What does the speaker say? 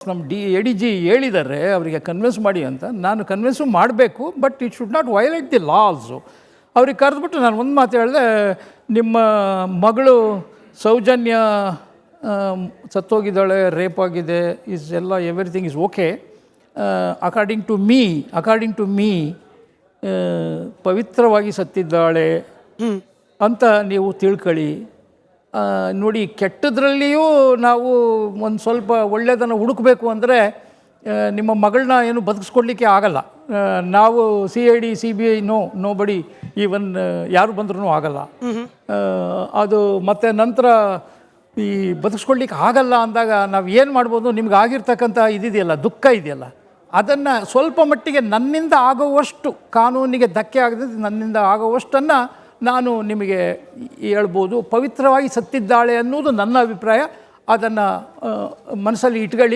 ನಮ್ಮ A D G ಹೇಳಿದ್ದಾರೆ ಅವರಿಗೆ ಕನ್ವಿನ್ಸ್ ಮಾಡಿ ಅಂತ. ನಾನು ಕನ್ವಿನ್ಸು ಮಾಡಬೇಕು, but it should not violate the law also. ಅವ್ರಿಗೆ ಕರೆದ್ಬಿಟ್ಟು ನಾನು ಒಂದು ಮಾತು ಹೇಳಿದೆ, ನಿಮ್ಮ ಮಗಳು ಸೌಜನ್ಯ ಸತ್ತೋಗಿದ್ದಾಳೆ, ರೇಪ್ ಆಗಿದೆ, ಇಸ್ ಎಲ್ಲ everything is okay. According to me ಪವಿತ್ರವಾಗಿ ಸತ್ತಿದ್ದಾಳೆ ಅಂತ ನೀವು ತಿಳ್ಕೊಳ್ಳಿ. ನೋಡಿ, ಕೆಟ್ಟದ್ರಲ್ಲಿಯೂ ನಾವು ಒಂದು ಸ್ವಲ್ಪ ಒಳ್ಳೆಯದನ್ನು ಹುಡುಕಬೇಕು ಅಂದರೆ ನಿಮ್ಮ ಮಗಳನ್ನ ಏನು ಬದುಕಿಸ್ಕೊಡ್ಲಿಕ್ಕೆ ಆಗಲ್ಲ. ನಾವು CID CBI ನೋ ಬಡಿ ಈವನ್ ಯಾರು ಬಂದ್ರೂ ಆಗಲ್ಲ. ಅದು ಮತ್ತು ನಂತರ ಈ ಬದುಕಿಸ್ಕೊಡ್ಲಿಕ್ಕೆ ಆಗಲ್ಲ ಅಂದಾಗ ನಾವು ಏನು ಮಾಡ್ಬೋದು, ನಿಮ್ಗೆ ಆಗಿರ್ತಕ್ಕಂಥ ಇದೆಯಲ್ಲ, ದುಃಖ ಇದೆಯಲ್ಲ, ಅದನ್ನು ಸ್ವಲ್ಪ ಮಟ್ಟಿಗೆ ನನ್ನಿಂದ ಆಗುವಷ್ಟು, ಕಾನೂನಿಗೆ ಧಕ್ಕೆ ಆಗದೆ ನನ್ನಿಂದ ಆಗುವಷ್ಟನ್ನು ನಾನು ನಿಮಗೆ ಹೇಳ್ಬೋದು. ಪವಿತ್ರವಾಗಿ ಸತ್ತಿದ್ದಾಳೆ ಅನ್ನೋದು ನನ್ನ ಅಭಿಪ್ರಾಯ. ಅದನ್ನು ಮನಸ್ಸಲ್ಲಿ ಇಟ್ಕೊಳ್ಳಿ.